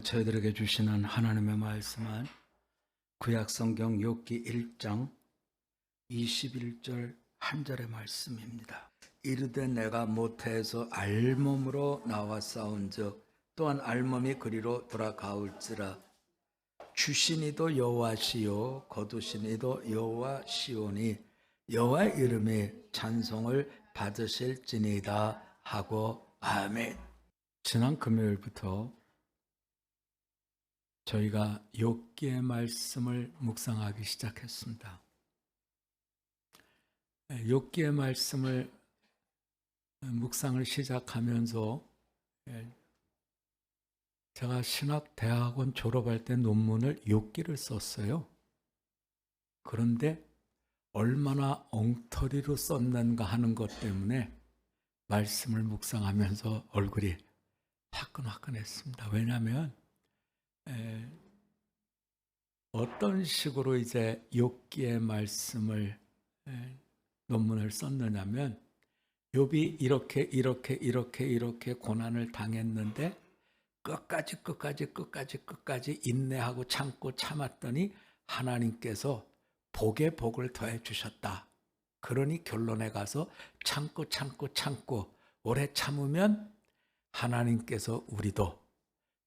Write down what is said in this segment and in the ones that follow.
저희들에게 주시는 하나님의 말씀은 구약성경 욥기 1장 21절 한 절의 말씀입니다. 이르되 내가 모태에서 알몸으로 나와 싸운즉 또한 알몸이 그리로 돌아가올지라. 주신 이도 여호와시요 거두신 이도 여호와시오니 여호와 이름의 찬송을 받으실지니이다 하고 아멘. 지난 금요일부터 저희가 욥기의 말씀을 묵상하기 시작했습니다. 욥기의 말씀을 묵상을 시작하면서 제가 신학대학원 졸업할 때 논문을 욥기를 썼어요. 그런데 얼마나 엉터리로 썼는가 하는 것 때문에 말씀을 묵상하면서 얼굴이 화끈화끈했습니다. 왜냐하면 어떤 식으로 이제 욥기의 말씀을 논문을 썼느냐면 욥이 이렇게 고난을 당했는데 끝까지 인내하고 참고 참았더니 하나님께서 복에 복을 더해 주셨다. 그러니 결론에 가서 참고 오래 참으면 하나님께서 우리도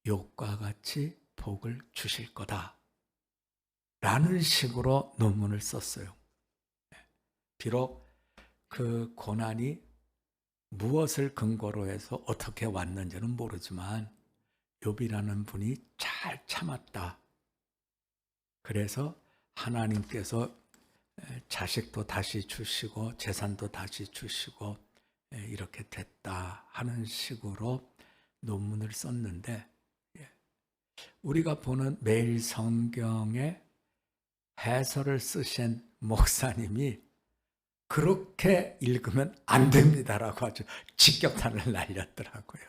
욥과 같이 복을 주실 거다 라는 식으로 논문을 썼어요. 비록 그 고난이 무엇을 근거로 해서 어떻게 왔는지는 모르지만 욥이라는 분이 잘 참았다. 그래서 하나님께서 자식도 다시 주시고 재산도 다시 주시고 이렇게 됐다 하는 식으로 논문을 썼는데, 우리가 보는 매일 성경의 해설을 쓰신 목사님이 그렇게 읽으면 안 됩니다라고 아주 직격탄을 날렸더라고요.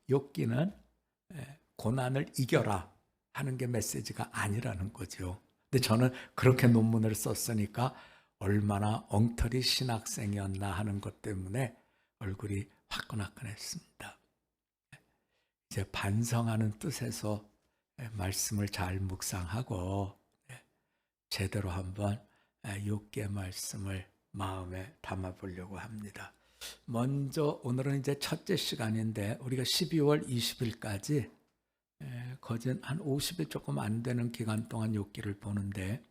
욥기는 고난을 이겨라 하는 게 메시지가 아니라는 거죠. 근데 저는 그렇게 논문을 썼으니까 얼마나 엉터리 신학생이었나 하는 것 때문에 얼굴이 화끈화끈했습니다. 이제 반성하는 뜻에서 말씀을 잘 묵상하고 제대로 한번 욥기의 말씀을 마음에 담아보려고 합니다. 먼저 오늘은 이제 첫째 시간인데 우리가 12월 20일까지 거진 한 50일 조금 안 되는 기간 동안 욥기를 보는데,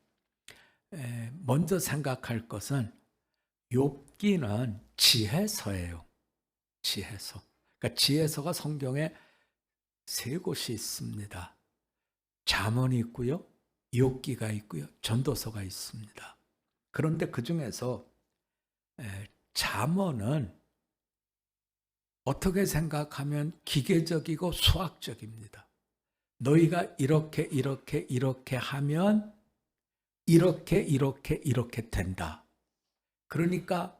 먼저 생각할 것은 욥기는 지혜서예요. 지혜서. 그러니까 지혜서가 성경에 세 곳이 있습니다. 잠언이 있고요, 욥기가 있고요, 전도서가 있습니다. 그런데 그 중에서 잠언은 어떻게 생각하면 기계적이고 수학적입니다. 너희가 이렇게 하면 이렇게 된다. 그러니까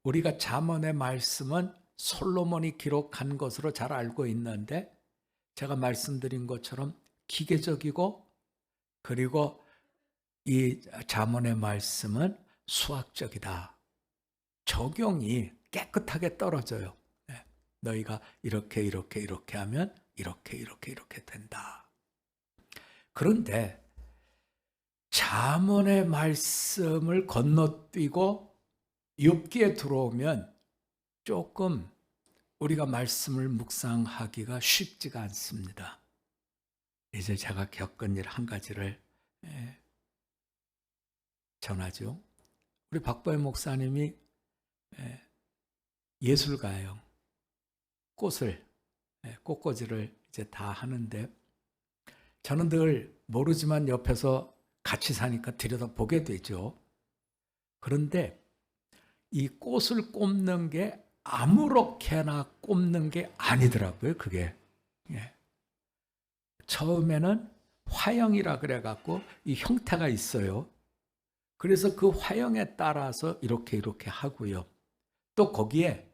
우리가 잠언의 말씀은 솔로몬이 기록한 것으로 잘 알고 있는데, 제가 말씀드린 것처럼 기계적이고, 그리고 이 잠언의 말씀은 수학적이다. 적용이 깨끗하게 떨어져요. 너희가 이렇게 하면 이렇게 된다. 그런데 잠언의 말씀을 건너뛰고 욥기에 들어오면 조금 우리가 말씀을 묵상하기가 쉽지가 않습니다. 이제 제가 겪은 일 한 가지를 전하죠. 우리 박보혜 목사님이 예술가예요. 꽃꽂이를 이제 다 하는데, 저는 늘 모르지만 옆에서 같이 사니까 들여다보게 되죠. 그런데 이 꽃을 꼽는 게 아무렇게나 꼽는 게 아니더라고요, 그게. 처음에는 화형이라 그래갖고 이 형태가 있어요. 그래서 그 화형에 따라서 이렇게 하고요. 또 거기에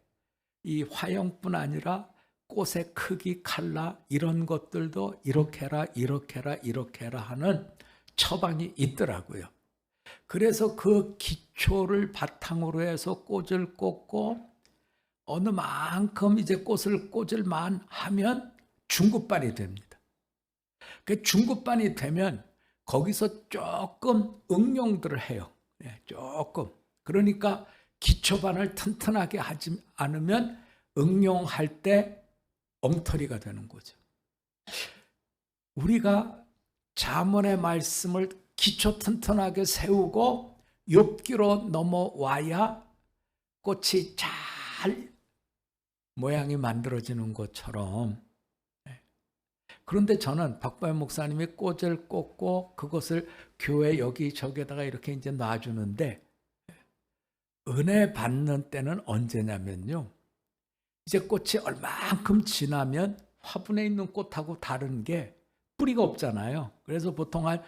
이 화형뿐 아니라 꽃의 크기, 컬러 이런 것들도 이렇게 해라 하는 처방이 있더라고요. 그래서 그 기초를 바탕으로 해서 꽃을 꽂고 어느 만큼 이제 꽃을 꽂을 만하면 중급반이 됩니다. 그 중급반이 되면 거기서 조금 응용들을 해요. 조금. 그러니까 기초반을 튼튼하게 하지 않으면 응용할 때 엉터리가 되는 거죠. 우리가 잠언의 말씀을 기초 튼튼하게 세우고 욥기로 넘어와야 꽃이 잘 모양이 만들어지는 것처럼. 그런데 저는 박바연 목사님이 꽃을 꽂고 그것을 교회 여기저기에다가 이렇게 이제 놔주는데, 은혜 받는 때는 언제냐면요, 이제 꽃이 얼만큼 지나면 화분에 있는 꽃하고 다른 게 뿌리가 없잖아요. 그래서 보통 한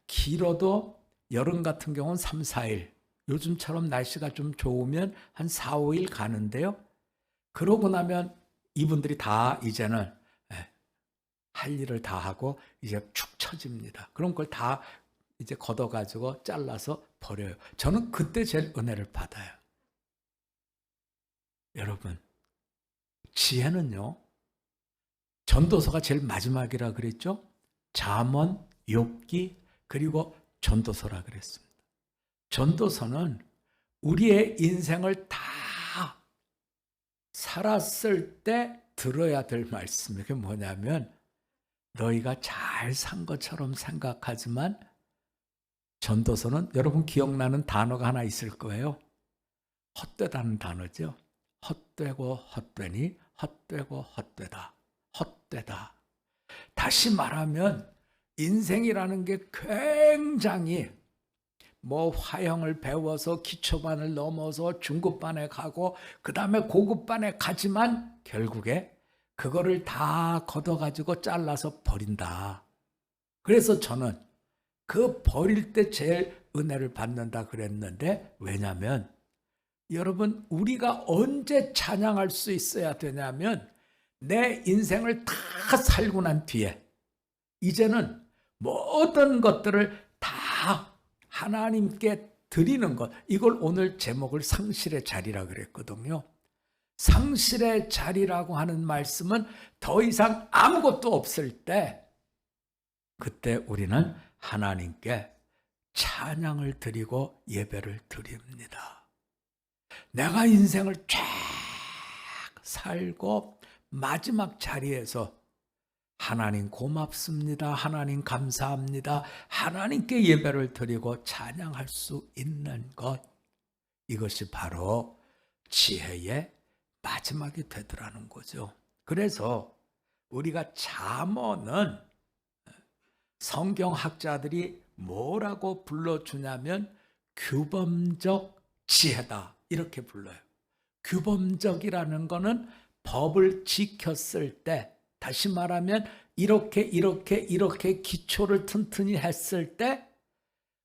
길어도 여름 같은 경우는 3, 4일, 요즘처럼 날씨가 좀 좋으면 한 4, 5일 가는데요. 그러고 나면 이분들이 다 이제는 할 일을 다 하고 이제 축 처집니다. 그런 걸 다 이제 걷어가지고 잘라서 버려요. 저는 그때 제일 은혜를 받아요. 여러분, 지혜는요, 전도서가 제일 마지막이라 그랬죠? 잠언, 욥기, 그리고 전도서라 그랬습니다. 전도서는 우리의 인생을 다 살았을 때 들어야 될 말씀. 이게 뭐냐면, 너희가 잘 산 것처럼 생각하지만, 전도서는 여러분 기억나는 단어가 하나 있을 거예요. 헛되다는 단어죠. 헛되고 헛되니 헛되고 헛되다. 헛되다. 다시 말하면 인생이라는 게 굉장히 화형을 배워서 기초반을 넘어서 중급반에 가고 그 다음에 고급반에 가지만 결국에 그거를 다 걷어가지고 잘라서 버린다. 그래서 저는 그 버릴 때 제일 은혜를 받는다 그랬는데, 왜냐하면 여러분, 우리가 언제 찬양할 수 있어야 되냐면 내 인생을 다 살고 난 뒤에 이제는 모든 것들을 다 하나님께 드리는 것, 이걸 오늘 제목을 상실의 자리라 그랬거든요. 상실의 자리라고 하는 말씀은 더 이상 아무것도 없을 때, 그때 우리는 하나님께 찬양을 드리고 예배를 드립니다. 내가 인생을 쫙 살고 마지막 자리에서 하나님 고맙습니다, 하나님 감사합니다, 하나님께 예배를 드리고 찬양할 수 있는 것, 이것이 바로 지혜의 마지막이 되더라는 거죠. 그래서 우리가 잠언은 성경학자들이 뭐라고 불러주냐면 규범적 지혜다, 이렇게 불러요. 규범적이라는 거는 법을 지켰을 때, 다시 말하면 이렇게 기초를 튼튼히 했을 때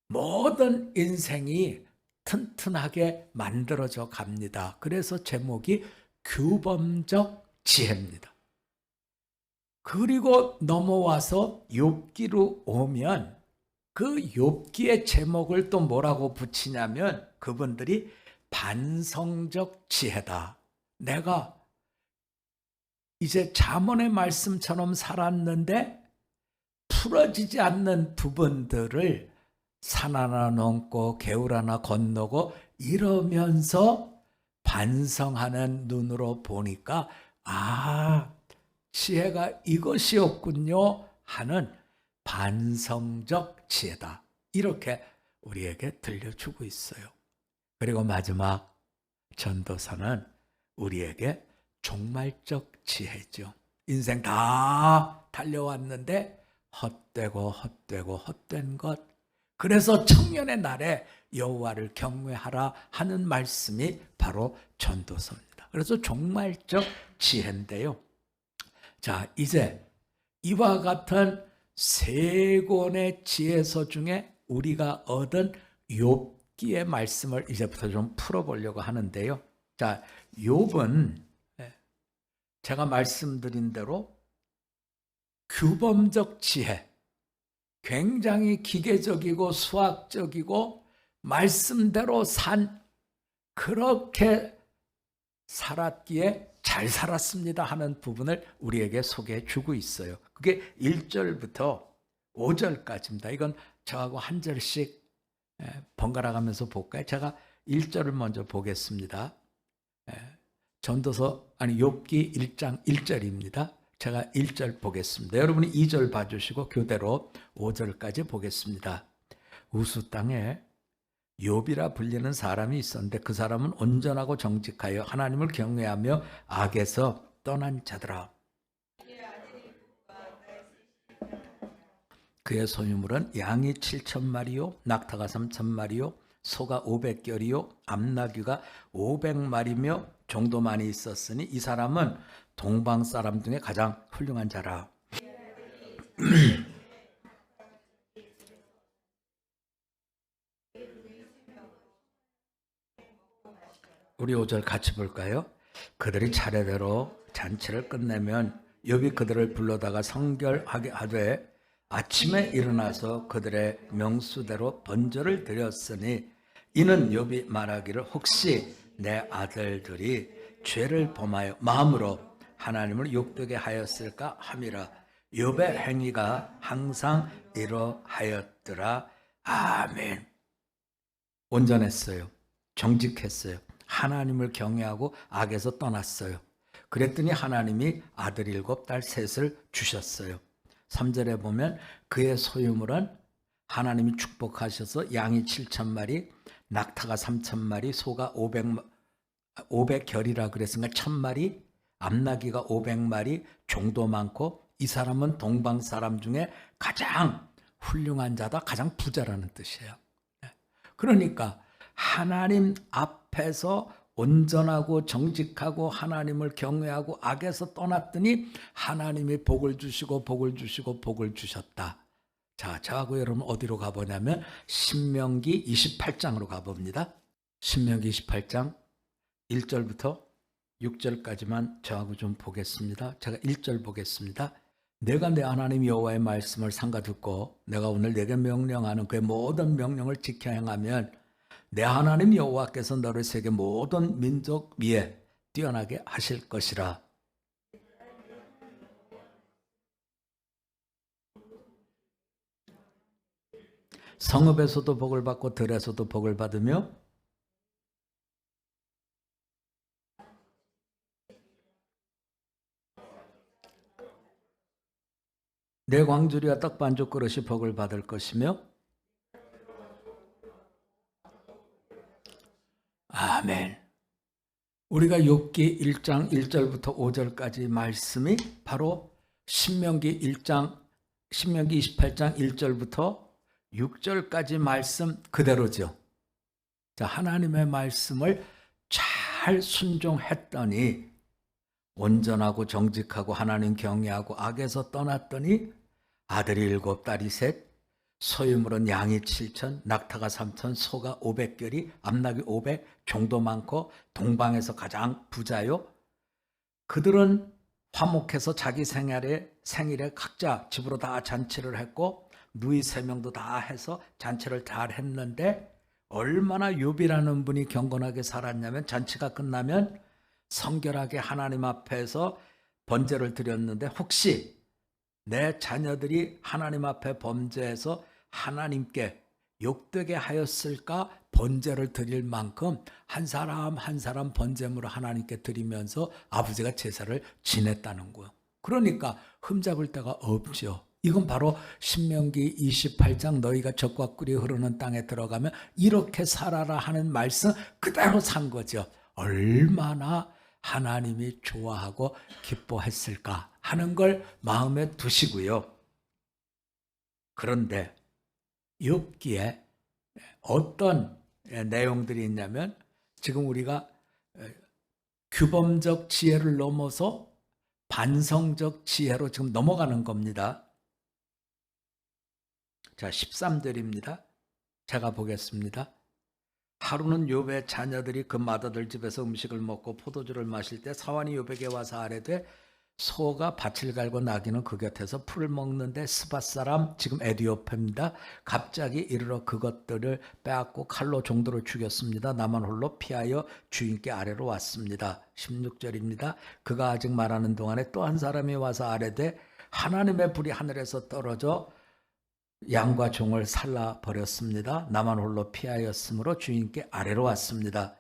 모든 인생이 튼튼하게 만들어져 갑니다. 그래서 제목이 규범적 지혜입니다. 그리고 넘어와서 욥기로 오면 그 욥기의 제목을 또 뭐라고 붙이냐면, 그분들이 반성적 지혜다. 내가 이제 잠언의 말씀처럼 살았는데 풀어지지 않는 부분들을 산 하나 넘고 개울 하나 건너고 이러면서 반성하는 눈으로 보니까, 지혜가 이것이었군요 하는 반성적 지혜다, 이렇게 우리에게 들려주고 있어요. 그리고 마지막 전도서는 우리에게 종말적 지혜죠. 인생 다 달려왔는데 헛된 것, 그래서 청년의 날에 여호와를 경외하라 하는 말씀이 바로 전도서입니다. 그래서 종말적 지혜인데요. 자, 이제 이와 같은 세 권의 지혜서 중에 우리가 얻은 욥기의 말씀을 이제부터 좀 풀어보려고 하는데요. 자, 욥은 제가 말씀드린 대로 규범적 지혜, 굉장히 기계적이고 수학적이고 말씀대로 산, 그렇게 살았기에 잘 살았습니다 하는 부분을 우리에게 소개해 주고 있어요. 그게 1절부터 5절까지입니다. 이건 저하고 한 절씩 번갈아 가면서 볼까요? 제가 1절을 먼저 보겠습니다. 전도서 욥기 1장 1절입니다. 제가 1절 보겠습니다. 여러분이 2절 봐주시고 교대로 5절까지 보겠습니다. 우수 땅에 욥이라 불리는 사람이 있었는데 그 사람은 온전하고 정직하여 하나님을 경외하며 악에서 떠난 자더라. 그의 소유물은 양이 7,000마리요 낙타가 3,000마리요 소가 500결이요 암나귀가 500마리며 정도 많이 있었으니 이 사람은 동방 사람 중에 가장 훌륭한 자라. 우리 5절 같이 볼까요? 그들이 차례대로 잔치를 끝내면 욥이 그들을 불러다가 성결하게 하되 아침에 일어나서 그들의 명수대로 번제를 드렸으니 이는 욥이 말하기를 혹시 내 아들들이 죄를 범하여 마음으로 하나님을 욕되게 하였을까 함이라. 욥의 행위가 항상 이러하였더라. 아멘. 온전했어요. 정직했어요. 하나님을 경외하고 악에서 떠났어요. 그랬더니 하나님이 아들 7, 딸 3을 주셨어요. 3절에 보면 그의 소유물은 하나님이 축복하셔서 양이 7,000마리, 낙타가 3,000마리, 소가 500결이라 그랬으니까 1,000마리, 암나귀가 500마리, 종도 많고 이 사람은 동방 사람 중에 가장 훌륭한 자다, 가장 부자라는 뜻이에요. 그러니까 하나님 앞에서 온전하고 정직하고 하나님을 경외하고 악에서 떠났더니 하나님이 복을 주시고 복을 주시고 복을 주셨다. 자, 저하고 여러분 어디로 가보냐면 신명기 28장으로 가봅니다. 신명기 28장 1절부터 6절까지만 저하고 좀 보겠습니다. 제가 1절 보겠습니다. 내가 내 하나님 여호와의 말씀을 삼가 듣고 내가 오늘 내게 명령하는 그의 모든 명령을 지켜 행하면 내 하나님 여호와께서 너를 세계 모든 민족 위에 뛰어나게 하실 것이라. 성읍에서도 복을 받고 들에서도 복을 받으며 내 광주리와 떡반죽 그릇이 복을 받을 것이며 아멘. 우리가 욥기 1장 1절부터 5절까지 말씀이 바로 신명기 28장 1절부터 6절까지 말씀 그대로죠. 자, 하나님의 말씀을 잘 순종했더니 온전하고 정직하고 하나님 경외하고 악에서 떠났더니 아들이 7, 딸이 3, 소유물은 양이 7,000, 낙타가 3,000, 소가 500결이, 암나귀 500, 종도 많고 동방에서 가장 부자요. 그들은 화목해서 자기 생일에 각자 집으로 다 잔치를 했고 누이 3명도 다 해서 잔치를 잘 했는데 얼마나 욥이라는 분이 경건하게 살았냐면 잔치가 끝나면 성결하게 하나님 앞에서 번제를 드렸는데 혹시 내 자녀들이 하나님 앞에 범죄해서 하나님께 욕되게 하였을까 번제를 드릴 만큼 한 사람 한 사람 번제물을 하나님께 드리면서 아버지가 제사를 지냈다는 거예요. 그러니까 흠잡을 데가 없죠. 이건 바로 신명기 28장 너희가 젖과 꿀이 흐르는 땅에 들어가면 이렇게 살아라 하는 말씀 그대로 산 거죠. 얼마나 하나님이 좋아하고 기뻐했을까 하는 걸 마음에 두시고요. 그런데 욥기에 어떤 내용들이 있냐면 지금 우리가 규범적 지혜를 넘어서 반성적 지혜로 지금 넘어가는 겁니다. 자, 13절입니다. 제가 보겠습니다. 하루는 욥의 자녀들이 그 맏아들 집에서 음식을 먹고 포도주를 마실 때 사환이 욥에게 와서 아뢰되 소가 밭을 갈고 나귀는 그 곁에서 풀을 먹는데 스밧 사람, 지금 에디오페입니다. 갑자기 이르러 그것들을 빼앗고 칼로 종들을 죽였습니다. 나만 홀로 피하여 주인께 아래로 왔습니다. 16절입니다. 그가 아직 말하는 동안에 또 한 사람이 와서 아뢰되 하나님의 불이 하늘에서 떨어져 양과 종을 살라버렸습니다. 나만 홀로 피하였으므로 주인께 아래로 왔습니다.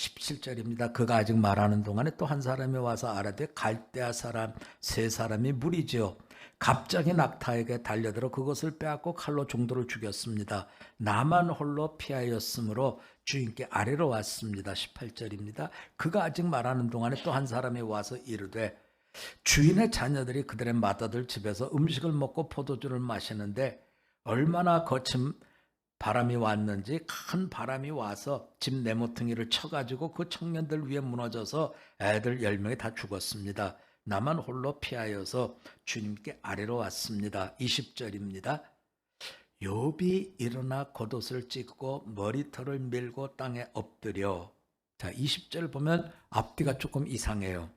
17절입니다. 그가 아직 말하는 동안에 또 한 사람이 와서 아뢰되 갈대아 사람 세 사람이 무리지요. 갑자기 낙타에게 달려들어 그것을 빼앗고 칼로 종들을 죽였습니다. 나만 홀로 피하였으므로 주인께 아래로 왔습니다. 18절입니다. 그가 아직 말하는 동안에 또 한 사람이 와서 이르되 주인의 자녀들이 그들의 맏아들 집에서 음식을 먹고 포도주를 마시는데 얼마나 거친 바람이 왔는지 큰 바람이 와서 집 네모퉁이를 쳐가지고 그 청년들 위에 무너져서 애들 10명이 다 죽었습니다. 나만 홀로 피하여서 주님께 아래로 왔습니다. 20절입니다. 욥이 일어나 겉옷을 찢고 머리털을 밀고 땅에 엎드려. 자, 20절 보면 앞뒤가 조금 이상해요.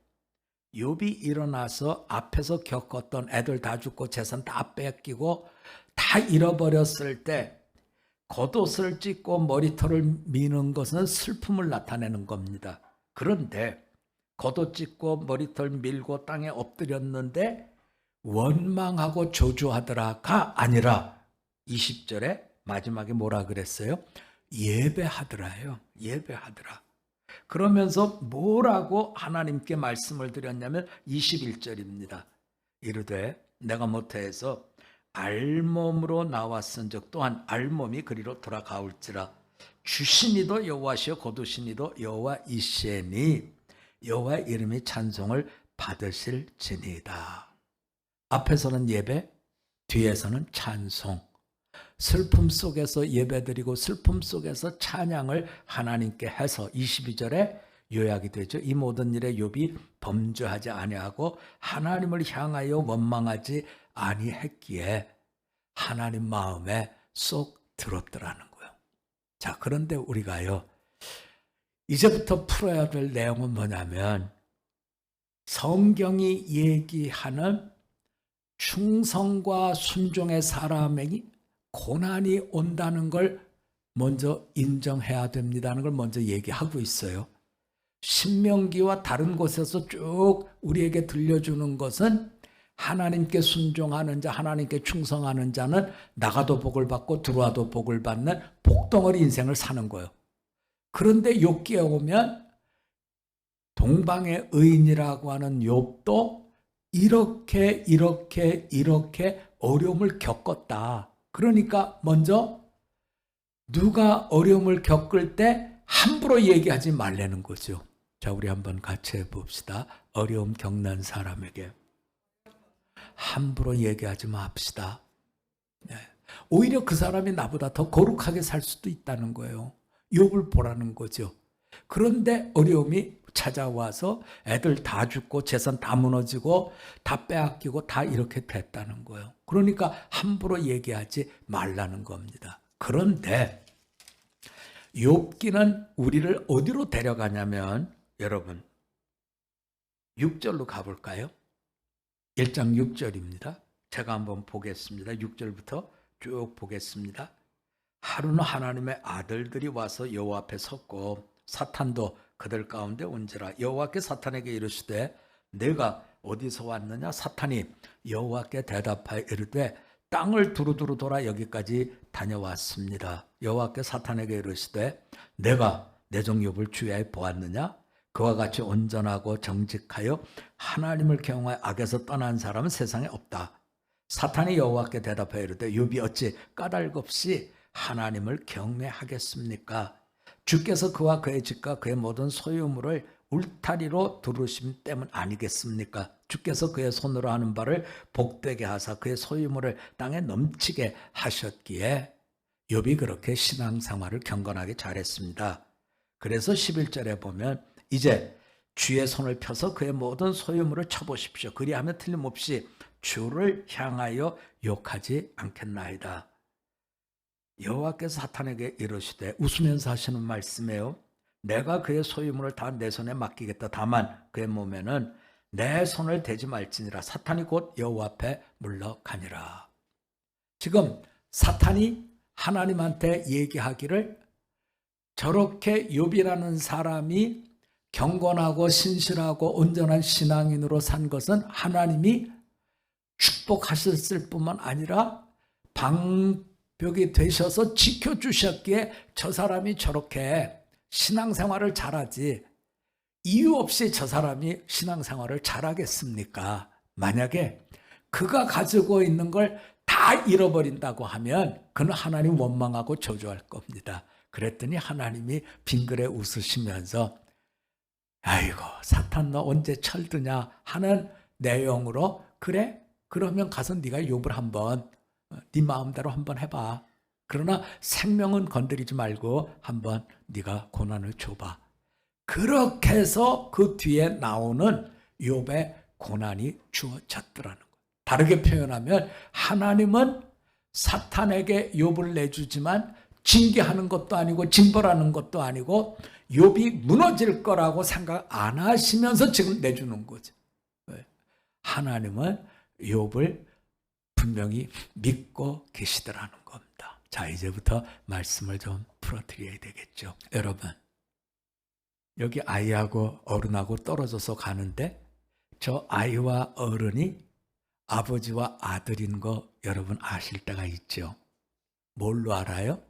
욥이 일어나서 앞에서 겪었던 애들 다 죽고 재산 다 뺏기고 다 잃어버렸을 때 겉옷을 찢고 머리털을 미는 것은 슬픔을 나타내는 겁니다. 그런데 겉옷 찢고 머리털 밀고 땅에 엎드렸는데 원망하고 저주하더라가 아니라 20절에 마지막에 뭐라 그랬어요? 예배하더라요. 예배하더라. 그러면서 뭐라고 하나님께 말씀을 드렸냐면 21절입니다. 이르되 내가 모태에서 알몸으로 나왔은즉 또한 알몸이 그리로 돌아가올지라. 주시니도 여호와시요 거두시니도 여호와이시니 여호와의 이름이 찬송을 받으실지니이다. 앞에서는 예배, 뒤에서는 찬송. 슬픔 속에서 예배드리고 슬픔 속에서 찬양을 하나님께 해서 22절에 요약이 되죠. 이 모든 일에 욥이 범죄하지 아니하고 하나님을 향하여 원망하지 아니했기에 하나님 마음에 쏙 들었더라는 거예요. 자, 그런데 우리가요, 이제부터 풀어야 될 내용은 뭐냐면 성경이 얘기하는 충성과 순종의 사람에게 고난이 온다는 걸 먼저 인정해야 됩니다는 걸 먼저 얘기하고 있어요. 신명기와 다른 곳에서 쭉 우리에게 들려주는 것은 하나님께 순종하는 자, 하나님께 충성하는 자는 나가도 복을 받고 들어와도 복을 받는 복덩어리 인생을 사는 거예요. 그런데 욥기에 오면 동방의 의인이라고 하는 욥도 이렇게 어려움을 겪었다. 그러니까 먼저 누가 어려움을 겪을 때 함부로 얘기하지 말라는 거죠. 자, 우리 한번 같이 해봅시다. 어려움 겪는 사람에게 함부로 얘기하지 맙시다. 네. 오히려 그 사람이 나보다 더 거룩하게 살 수도 있다는 거예요. 욥을 보라는 거죠. 그런데 어려움이 찾아와서 애들 다 죽고 재산 다 무너지고 다 빼앗기고 다 이렇게 됐다는 거예요. 그러니까 함부로 얘기하지 말라는 겁니다. 그런데 욥기는 우리를 어디로 데려가냐면 여러분 6절로 가볼까요? 1장 6절입니다. 제가 한번 보겠습니다. 6절부터 쭉 보겠습니다. 하루는 하나님의 아들들이 와서 여호와 앞에 섰고 사탄도 그들 가운데 온지라. 여호와께 사탄에게 이르시되 내가 어디서 왔느냐? 사탄이 여호와께 대답하여 이르되 땅을 두루두루 돌아 여기까지 다녀왔습니다. 여호와께 사탄에게 이르시되 내가 내 종 욥을 주야에 보았느냐? 그와 같이 온전하고 정직하여 하나님을 경외하여 악에서 떠난 사람은 세상에 없다. 사탄이 여호와께 대답하여 이르되 욥이 어찌 까닭 없이 하나님을 경외하겠습니까? 주께서 그와 그의 집과 그의 모든 소유물을 울타리로 두르심 때문 아니겠습니까? 주께서 그의 손으로 하는 바를 복되게 하사 그의 소유물을 땅에 넘치게 하셨기에 욥이 그렇게 신앙생활을 경건하게 잘했습니다. 그래서 11절에 보면 이제 주의 손을 펴서 그의 모든 소유물을 쳐보십시오. 그리하면 틀림없이 주를 향하여 욕하지 않겠나이다. 여호와께서 사탄에게 이르시되 웃으면서 하시는 말씀이에요. 내가 그의 소유물을 다 내 손에 맡기겠다. 다만 그의 몸에는 내 손을 대지 말지니라. 사탄이 곧 여호와 앞에 물러가니라. 지금 사탄이 하나님한테 얘기하기를 저렇게 욥이라는 사람이 경건하고 신실하고 온전한 신앙인으로 산 것은 하나님이 축복하셨을 뿐만 아니라 방벽이 되셔서 지켜주셨기에 저 사람이 저렇게 신앙생활을 잘하지, 이유 없이 저 사람이 신앙생활을 잘하겠습니까? 만약에 그가 가지고 있는 걸 다 잃어버린다고 하면 그는 하나님 원망하고 저주할 겁니다. 그랬더니 하나님이 빙그레 웃으시면서 아이고 사탄 너 언제 철드냐 하는 내용으로 그래? 그러면 가서 네가 욥을 한번 네 마음대로 한번 해봐. 그러나 생명은 건드리지 말고 한번 네가 고난을 줘봐. 그렇게 해서 그 뒤에 나오는 욥의 고난이 주어졌더라는 거예요. 다르게 표현하면 하나님은 사탄에게 욥을 내주지만 징계하는 것도 아니고 징벌하는 것도 아니고 욥이 무너질 거라고 생각 안 하시면서 지금 내주는 거죠. 하나님은 욥을 분명히 믿고 계시더라는 겁니다. 자, 이제부터 말씀을 좀 풀어드려야 되겠죠. 여러분, 여기 아이하고 어른하고 떨어져서 가는데 저 아이와 어른이 아버지와 아들인 거 여러분 아실 때가 있죠. 뭘로 알아요?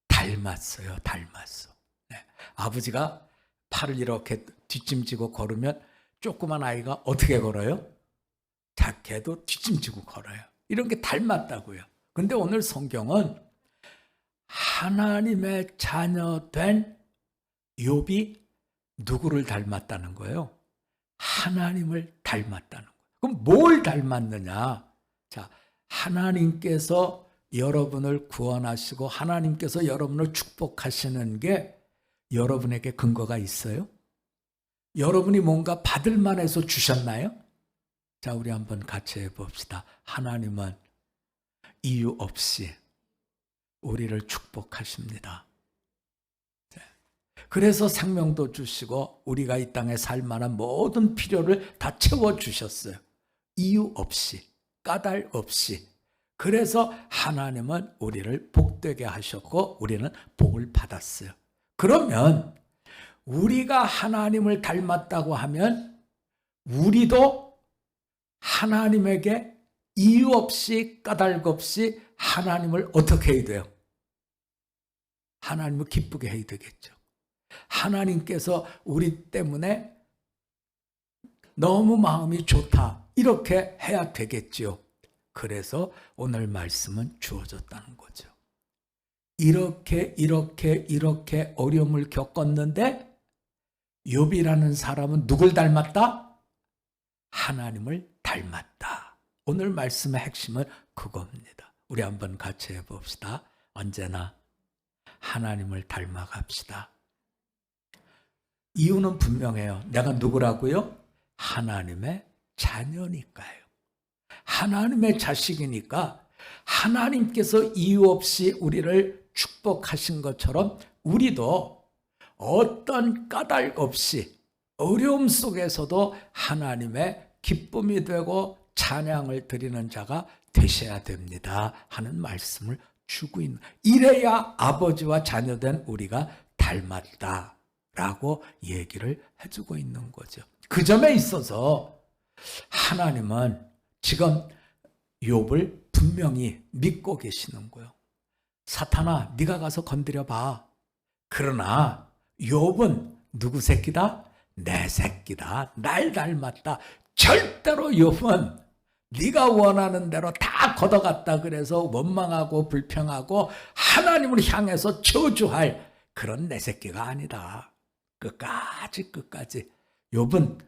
닮았어요. 닮았어. 네. 아버지가 팔을 이렇게 뒷짐지고 걸으면 조그만 아이가 어떻게 걸어요? 걔도 뒷짐지고 걸어요. 이런 게 닮았다고요. 근데 오늘 성경은 하나님의 자녀된 욥이 누구를 닮았다는 거예요? 하나님을 닮았다는 거예요. 그럼 뭘 닮았느냐? 자, 하나님께서 여러분을 구원하시고 하나님께서 여러분을 축복하시는 게 여러분에게 근거가 있어요? 여러분이 뭔가 받을 만해서 주셨나요? 자, 우리 한번 같이 해봅시다. 하나님은 이유 없이 우리를 축복하십니다. 그래서 생명도 주시고 우리가 이 땅에 살 만한 모든 필요를 다 채워주셨어요. 이유 없이, 까닭 없이. 그래서 하나님은 우리를 복되게 하셨고 우리는 복을 받았어요. 그러면 우리가 하나님을 닮았다고 하면 우리도 하나님에게 이유 없이 까닭 없이 하나님을 어떻게 해야 돼요? 하나님을 기쁘게 해야 되겠죠. 하나님께서 우리 때문에 너무 마음이 좋다 이렇게 해야 되겠죠. 그래서 오늘 말씀은 주어졌다는 거죠. 이렇게 어려움을 겪었는데 욥이라는 사람은 누굴 닮았다? 하나님을 닮았다. 오늘 말씀의 핵심은 그겁니다. 우리 한번 같이 해봅시다. 언제나 하나님을 닮아갑시다. 이유는 분명해요. 내가 누구라고요? 하나님의 자녀니까요. 하나님의 자식이니까 하나님께서 이유 없이 우리를 축복하신 것처럼 우리도 어떤 까닭 없이 어려움 속에서도 하나님의 기쁨이 되고 찬양을 드리는 자가 되셔야 됩니다 하는 말씀을 주고 있는, 이래야 아버지와 자녀된 우리가 닮았다라고 얘기를 해주고 있는 거죠. 그 점에 있어서 하나님은 지금 욥을 분명히 믿고 계시는 거예요. 사탄아, 네가 가서 건드려봐. 그러나 욥은 누구 새끼다? 내 새끼다. 날 닮았다. 절대로 욥은 네가 원하는 대로 다 걷어갔다 그래서 원망하고 불평하고 하나님을 향해서 저주할 그런 내 새끼가 아니다. 끝까지 욥은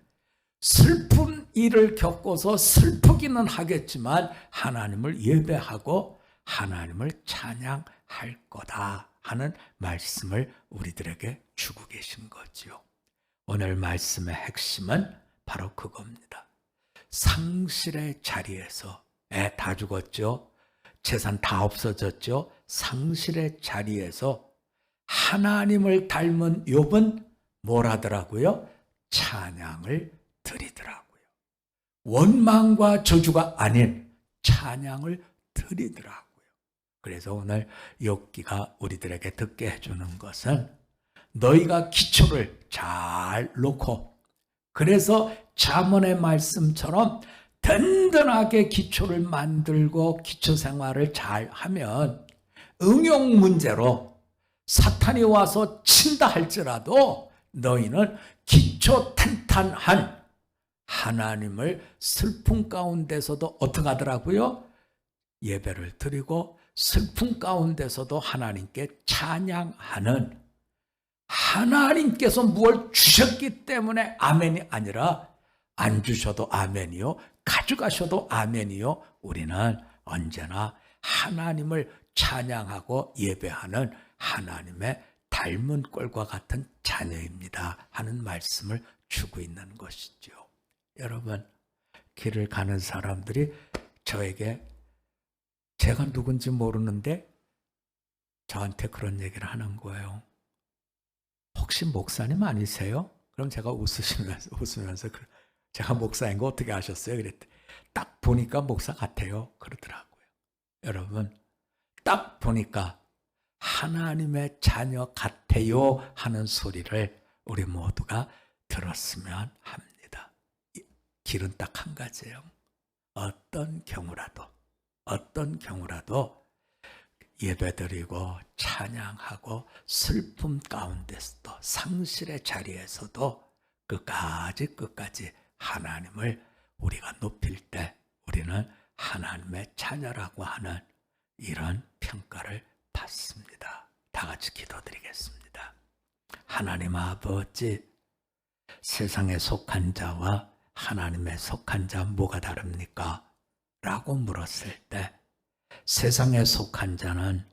슬픈 일을 겪어서 슬프기는 하겠지만 하나님을 예배하고 하나님을 찬양할 거다 하는 말씀을 우리들에게 주고 계신 거죠. 오늘 말씀의 핵심은 바로 그겁니다. 상실의 자리에서 애 다 죽었죠. 재산 다 없어졌죠. 상실의 자리에서 하나님을 닮은 욥은 뭘 하더라고요? 찬양을 드리더라고요. 원망과 저주가 아닌 찬양을 드리더라고요. 그래서 오늘 욥기가 우리들에게 듣게 해주는 것은 너희가 기초를 잘 놓고, 그래서 잠언의 말씀처럼 든든하게 기초를 만들고 기초 생활을 잘 하면 응용 문제로 사탄이 와서 친다 할지라도 너희는 기초 탄탄한 하나님을 슬픔 가운데서도 어떻게 하더라고요? 예배를 드리고 슬픔 가운데서도 하나님께 찬양하는, 하나님께서 무엇을 주셨기 때문에 아멘이 아니라 안 주셔도 아멘이요, 가져가셔도 아멘이요, 우리는 언제나 하나님을 찬양하고 예배하는 하나님의 닮은 꼴과 같은 자녀입니다 하는 말씀을 주고 있는 것이죠. 여러분, 길을 가는 사람들이 저에게, 제가 누군지 모르는데 저한테 그런 얘기를 하는 거예요. 혹시 목사님 아니세요? 그럼 제가 웃으면서 제가 목사인 거 어떻게 아셨어요? 그랬더니 딱 보니까 목사 같아요 그러더라고요. 여러분, 딱 보니까 하나님의 자녀 같아요 하는 소리를 우리 모두가 들었으면 합니다. 길은 딱 한 가지예요. 어떤 경우라도 예배드리고 찬양하고 슬픔 가운데서도 상실의 자리에서도 끝까지 하나님을 우리가 높일 때 우리는 하나님의 자녀라고 하는 이런 평가를 받습니다. 다 같이 기도드리겠습니다. 하나님 아버지, 세상에 속한 자와 하나님에 속한 자 뭐가 다릅니까? 라고 물었을 때 세상에 속한 자는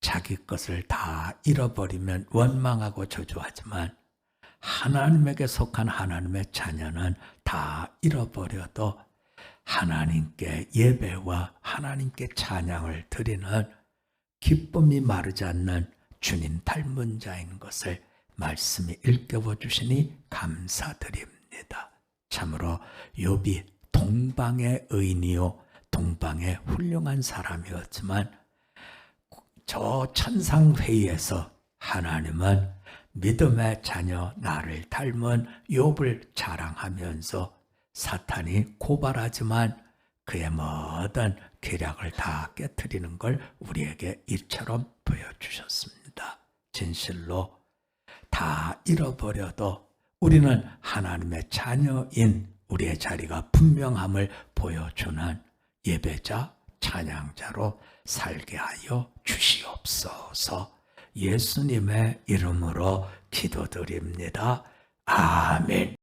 자기 것을 다 잃어버리면 원망하고 저주하지만 하나님에게 속한 하나님의 자녀는 다 잃어버려도 하나님께 예배와 하나님께 찬양을 드리는 기쁨이 마르지 않는 주님 닮은 자인 것을 말씀이 일깨워 주시니 감사드립니다. 참으로 욥이 동방의 의인이요 동방의 훌륭한 사람이었지만 저 천상회의에서 하나님은 믿음의 자녀 나를 닮은 욥을 자랑하면서 사탄이 고발하지만 그의 모든 계략을 다 깨트리는 걸 우리에게 이처럼 보여주셨습니다. 진실로 다 잃어버려도 우리는 하나님의 자녀인 우리의 자리가 분명함을 보여주는 예배자, 찬양자로 살게 하여 주시옵소서. 예수님의 이름으로 기도드립니다. 아멘.